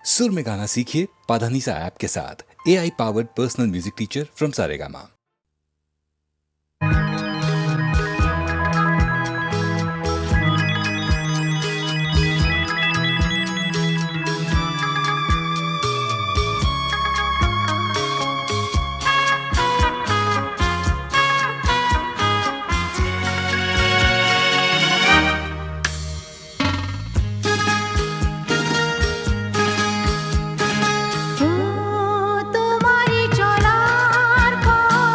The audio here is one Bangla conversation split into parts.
सुर में गाना सीखिए पाधानीसा ऐप के साथ। AI powered personal music teacher from Saregama. তোমারি চলার পথ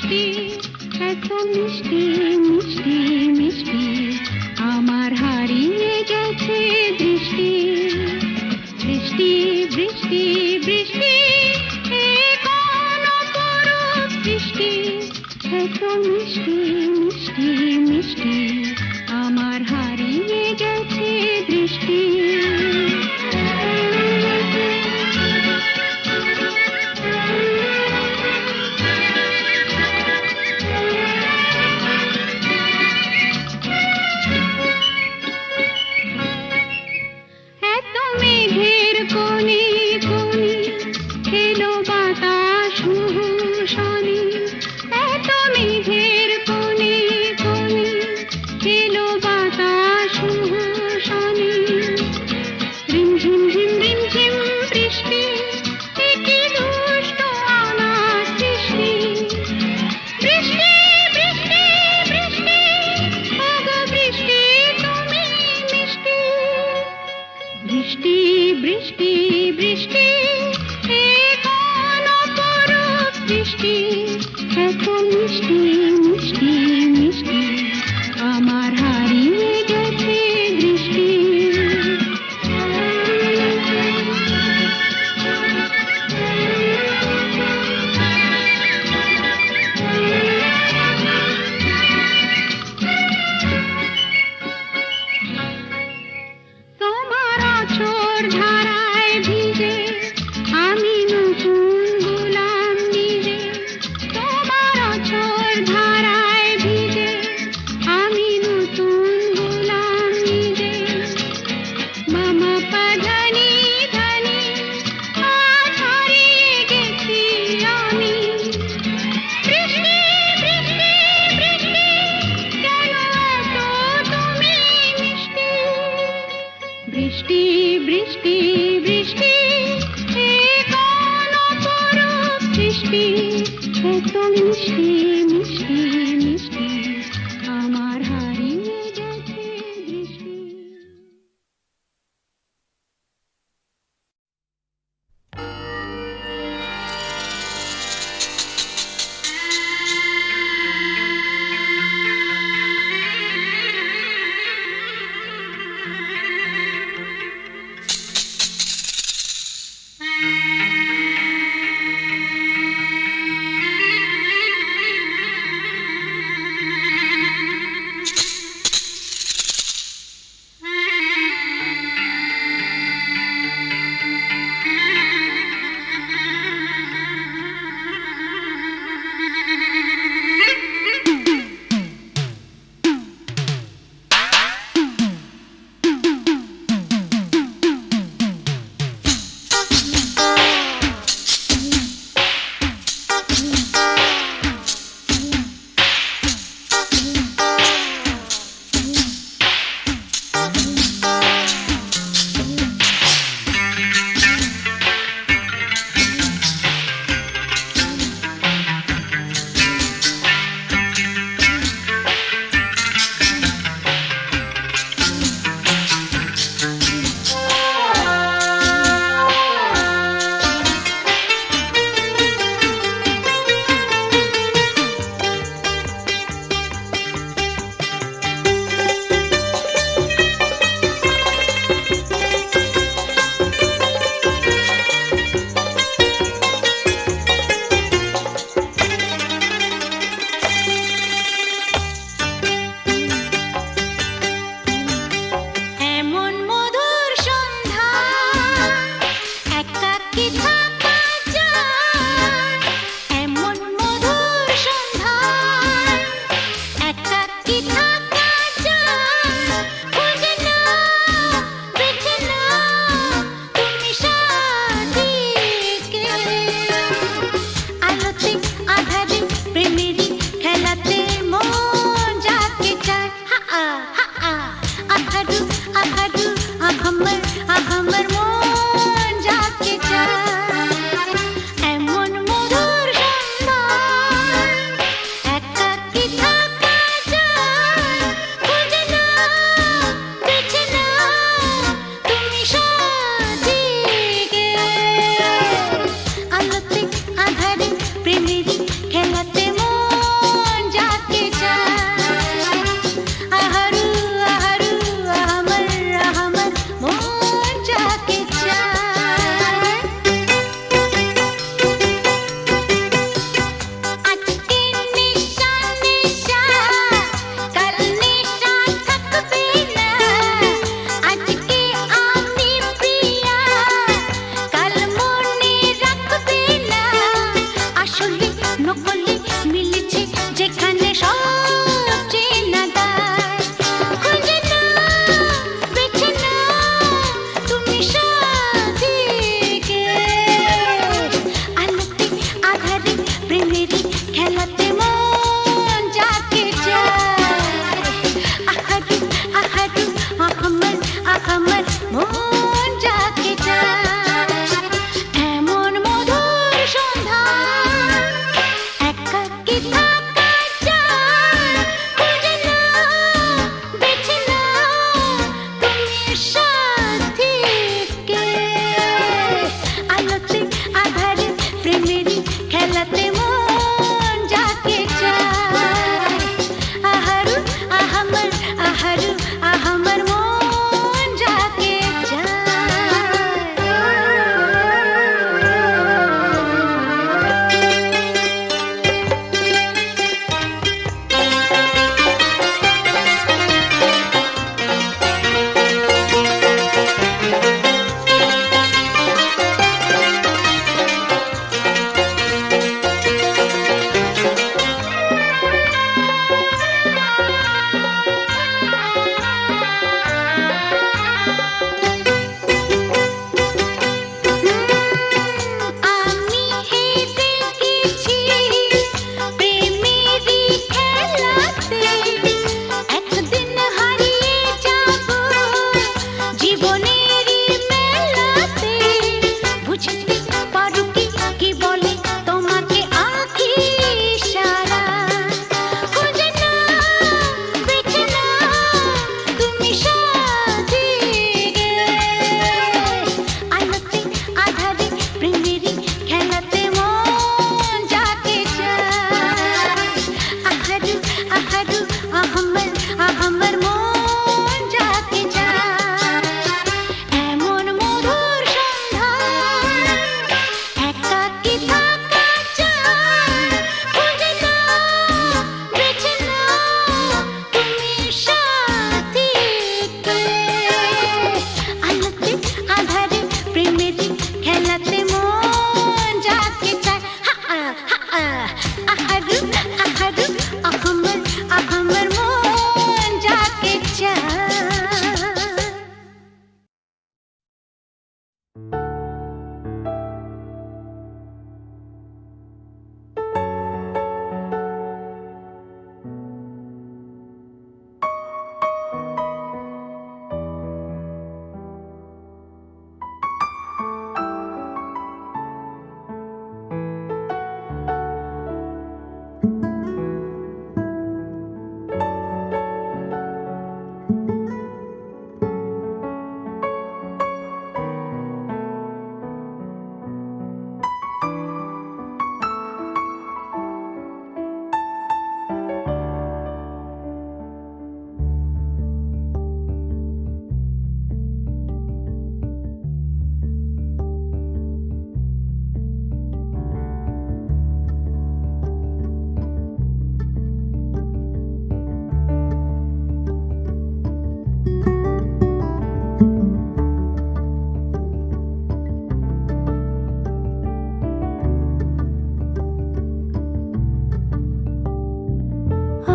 বৃষ্টি এত মিষ্টি মিষ্টি মিষ্টি আমার হারিয়ে গেছে দৃষ্টি বৃষ্টি বৃষ্টি বৃষ্টি এ কোন অপরূপ বৃষ্টি এত মিষ্টি মিষ্টি মিষ্টি আমার হারিয়ে গেছে দৃষ্টি বৃষ্টি বৃষ্টি বৃষ্টি এ কোন অপরূপ বৃষ্টি এত মিষ্টি মিষ্টি মিষ্টি আমার হারিয়ে গেছে দৃষ্টি ধারায় ভিজে আমি নতুন গোলাম নিজে তোমার অঝোর ধারায় ভিজে আমি নতুন গোলাম নিজে মামা পাধানি ধানি আজ হারিয়ে গেছি আমি বৃষ্টি বৃষ্টি বৃষ্টি কেন এত তুমি মিষ্টি বৃষ্টি বৃষ্টি বৃষ্টি এ কোন অপরূপ বৃষ্টি এত মিষ্টি মিষ্টি মিষ্টি আমার হারিয়ে গেছে দৃষ্টি একাকী থাকা যায়, খুঁজে নাও, বেছে নাও তুমি সাথীকে। আলোতে আধারে প্রেমেরই খেলাতে মন যাকে চায়। আহারু আহামর আহারু আহামর মন যাকে আমি এই দেখেছি প্রেমেরই খেলাতে একদিন হারিয়ে যাব জীবনেরই মেলাতে। বুঝতে পারো কি কি বলে তোমাকে আঁখি ইশারা। খুঁজে নাও, বেছে নাও তুমি সাথীকে। আলোতে আধারে প্রেমেরই খেলাতে মন যাকে চায়। আহারু আহারু আহমর আহমর মন যাকে চায়। এমন মধুর সন্ধ্যায় একাকী থাকা যায়, খুঁজে নাও, বেছে নাও তুমি সাথীকে। আলোতে আধারে প্রেমেরই খেলাতে মন যাকে চায়। আহারু আহারু আহমর আহমর মন যাকে চায়।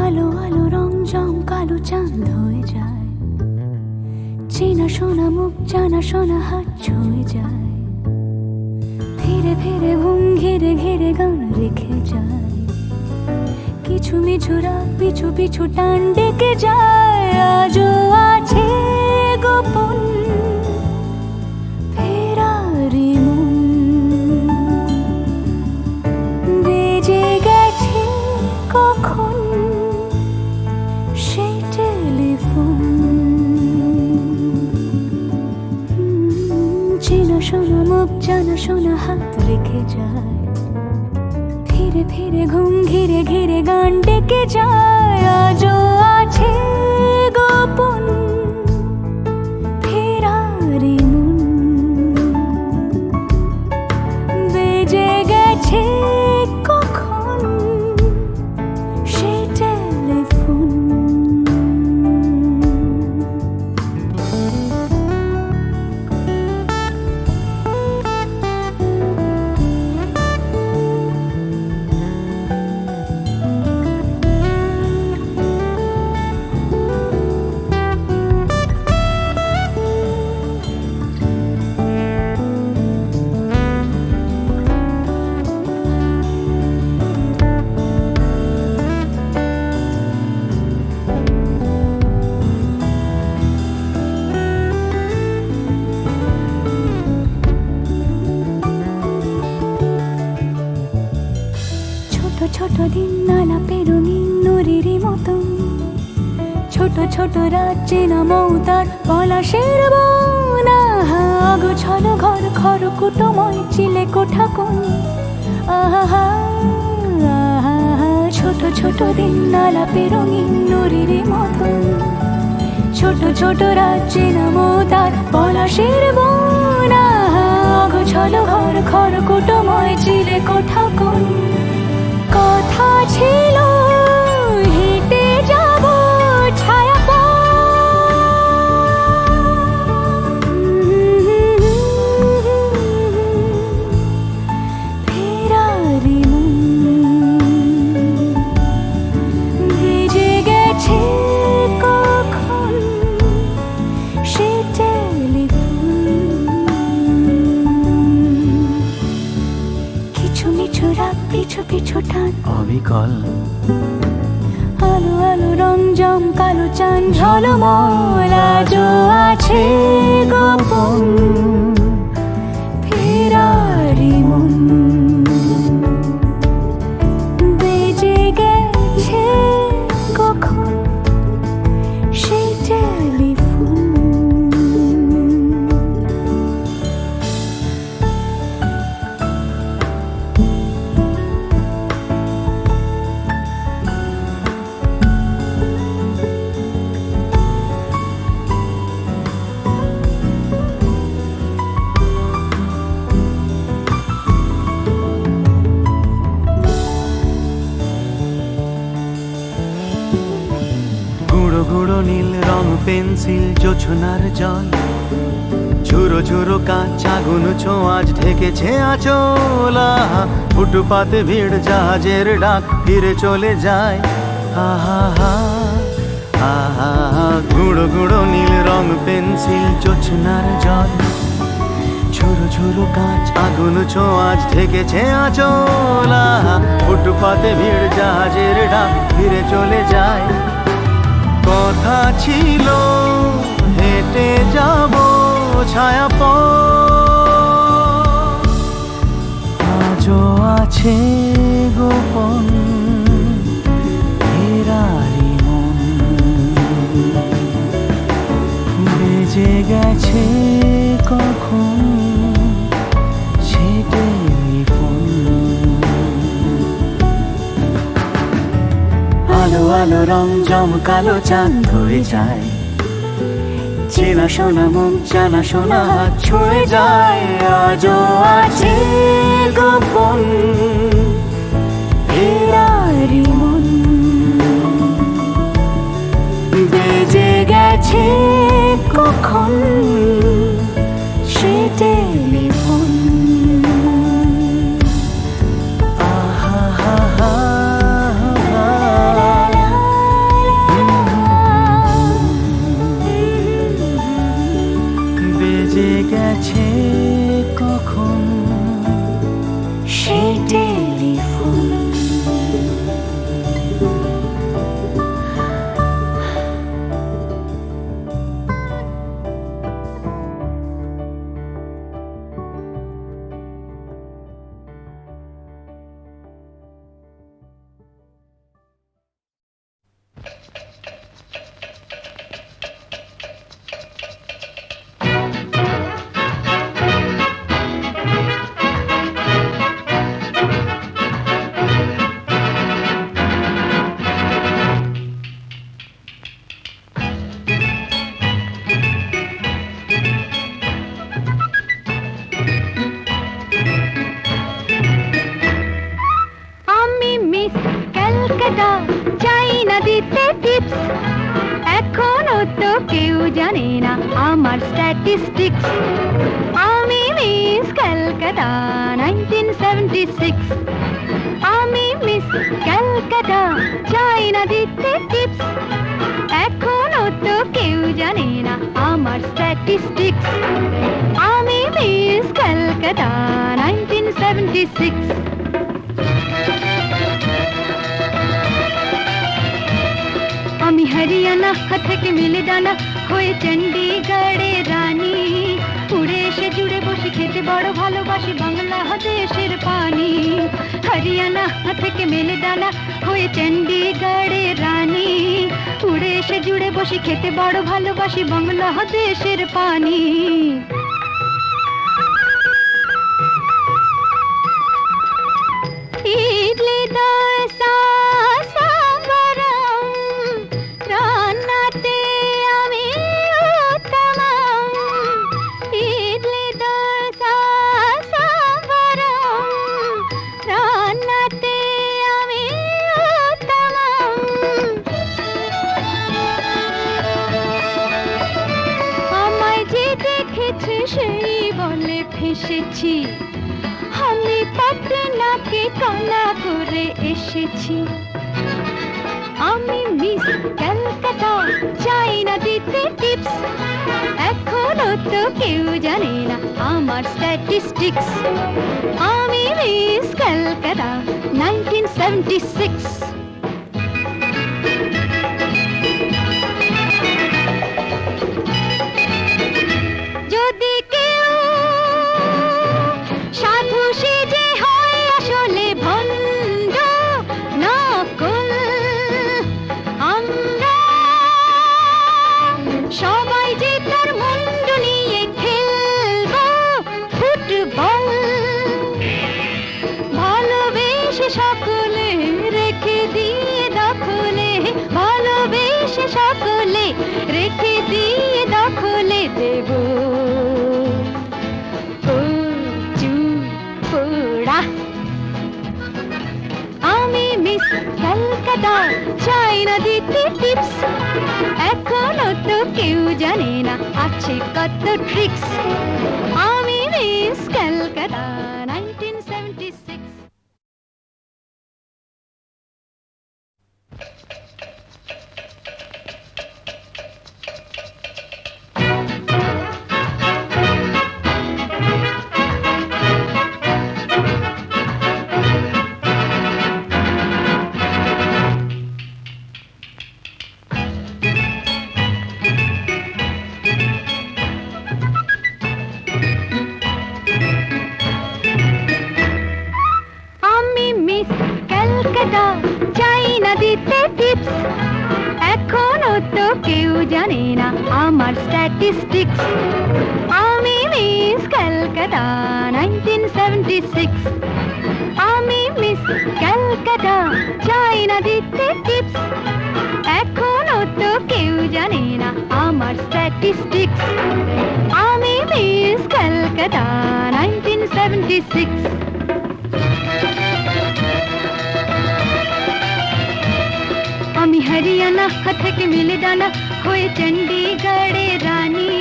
আলো আলো রং জম কালো চাঁদ হয়ে যায়, চেনা শোনা মুখ জানা শোনা হাত ছুঁয়ে যায়। ধীরে ধীরে ঘুম ঘিরে ঘিরে গান রেখে যায়, কিছু মিছু রাত পিছু পিছু টান ডেকে যায়। আজও আছে গোপন ফেরারি মন, বেজে গেছে কখন সেই টেলিফোন। চেনা শোনা মুখ জানা শোনা হাত রেখে যায়, ধীরে ধীরে ঘুম ঘিরে ঘিরে গান ডেকে যায়। আজও আছে গোপন ফেরারি মন, বেজে গেছে কখন সেই টেলিফোন। আলাপে রঙিন নুরির মতন, ছোট ছোট রাজ্যে নামৌতার পলাশের বন। গোছল ঘর খড়কুটোময় চিলে কোঠা কোন, আহা ছোট ছোট দিন আলাপে রঙিন নুরির মতন, ছোট ছোট রাজ্যে নামৌতার পলাশের বন। গোছল ঘর খড়কুটোময় চিলে কোঠা কোন। কথা ছিল হেঁটে যাব ছায়া ফেরারি মন ভেজে গেছে কখন সে টেলিফোন। কিছু মিছু রাত পিছু পিছু টান অবিকল আলো আলো রং জম কালো চান ঝলমল আজও আছে গোপন ফেরারি মন বেজে গেছে কখন সেই টেলিফোন। গুঁড়ো গুঁড়ো নীল রং পেন্সিল জোছনার জল, ঝুরো ঝুরো কাঁচ আগুন ছোঁয়াজ ঢেকেছে আচলা। ফুটপাতে ভিড় জাহাজের ডাক ফিরে চলে যায়, আহা হা আহা। গুঁড়ো গুঁড়ো নীল রং পেন্সিল জোছনার জল, ঝুরো ঝুরো কাঁচ আগুন ছোঁয়াজ ঢেকেছে আচলা। ফুটপাতে ভিড় জাহাজের ডাক ফিরে চলে যায়। কথা ছিল হেঁটে যাব ছায়া আজও আছে গোপন ফেরারি মন বেজে গেছে কখন সে টেলিফোন। আলো আলো রং জমকালো চাঁদ হয়ে যায়, চেনা শোনা মুখ জানা শোনা হাত ছুঁয়ে যায়। আজও আছে গোপন ফেরারি মন বেজে গেছে কখন সে টেলিফোন। আহা হা হা বেজে গেছে কখন সে টেলিফোন। এখনো তো কেউ জানে না আমার স্ট্যাটিস্টিক্স। আমি মিস ক্যালকাটা 1976। আমি মিস ক্যালকাটা চাই না দিতে টিপস। এখনো তো কেউ জানে না আমার স্ট্যাটিস্টিক্স। আমি মিস ক্যালকাটা 1976। আমি হরিয়ানা থেকে মিলে ডানা, হয়ে চণ্ডীগড়ের রানী, উড়ে এসে জুড়ে বসে খেতে বড় ভালোবাসি বাংলাদেশের পানি। হরিয়ানা থেকে মেলে দানা হয়ে চণ্ডীগড়ের রানী, উড়ে এসে জুড়ে বসে খেতে বড় ভালোবাসি বাংলাদেশের পানি। ইডলি দোসা সাম্বারম, রান্নাতে আমি উত্তমম। ইডলি দোসা সাম্বারম, রান্নাতে আমি উত্তমম। আমায় যে দেখেছে সেই বলে ফেসেছি, আমি পাটনাকে কলা করে এসেছি। আমি মিস ক্যালকাটা, চাই না দিতে টিপস, এখনো তো কেউ জানে না আমার স্ট্যাটিস্টিক্স। আমি মিস ক্যালকাটা 1976। যদি কেউ সাধু সেজে হয় আসলে ভণ্ড নকল, আমরা সবাই যে তার মুন্ডু নিয়ে খেলবো ফুটবল। ভালোবেসে সকলে রেখে দিয়ে দখলে, ভালোবেসে সকলে রেখে দিয়ে দখলে দেব পোড়া। আমি মিস ক্যালকাটা, চাই না দিতে টিপস, এখনো তো কেউ জানে না আছে কত ট্রিক্স। আমি মিস ক্যালকাটা 1976। চাই না দিতে টিপস, এখনো তো কেউ জানে না আমার স্ট্যাটিস্টিক্স। আমি মিস ক্যালকাটা 1976। আমি মিস ক্যালকাটা, চাই না দিতে টিপস, এখনো তো কেউ জানে না আমার স্ট্যাটিস্টিক্স। আমি মিস ক্যালকাটা 1976। আমি হরিয়ানা থেকে মিলে দানা হয়ে চণ্ডীগড়ের রানী,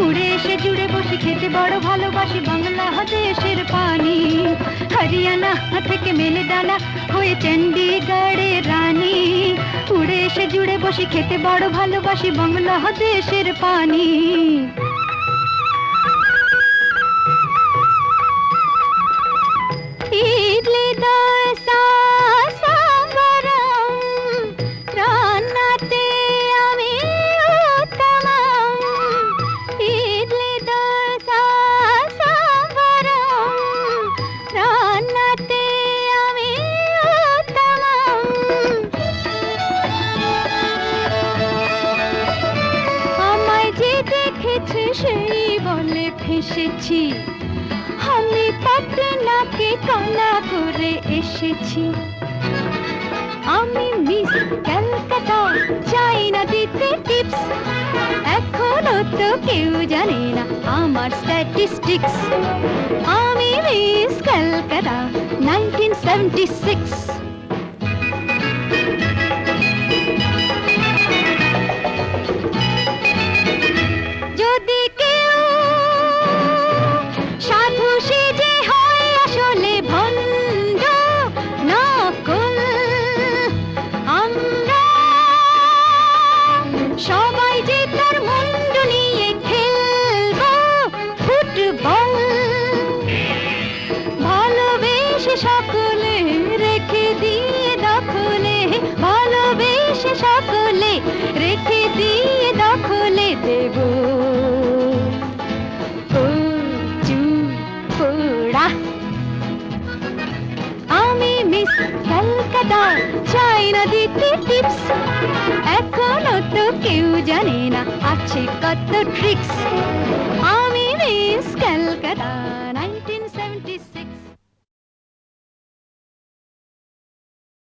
উড়ে এসে জুড়ে বসে খেতে বড় ভালোবাসি বাংলাদেশের পানি। হরিয়ানা থেকে মেলে দানা হয়ে চণ্ডীগড়ের রানী, উড়ে এসে জুড়ে বসে খেতে বড় ভালোবাসি বাংলাদেশের পানি। ইডলি দোসা সাম্বারম, রান্নাতে আমি উত্তমম। ইডলি দোসা সাম্বারম, রান্নাতে আমি উত্তমম। আমায় যে দেখেছে সেই বলে ফেসেছি, আমি পাটনাকে কলা করে এসেছি। আমি মিস ক্যালকাটা, চাই না দিতে টিপস, এখনো তো কেউ জানে না আমার স্ট্যাটিস্টিক্স। আমি মিস ক্যালকাটা 1976। যদি কেউ সাধু সেজে হয় আসলে ভণ্ড নকল, আমরা সবাই যে তার মুন্ডু নিয়ে খেলবো ফুটবল। ভালোবেসে সকলে রেখে চাই না দিতে টিপস, এখনো তো কেউ জানে না আছে কত ট্রিক্স।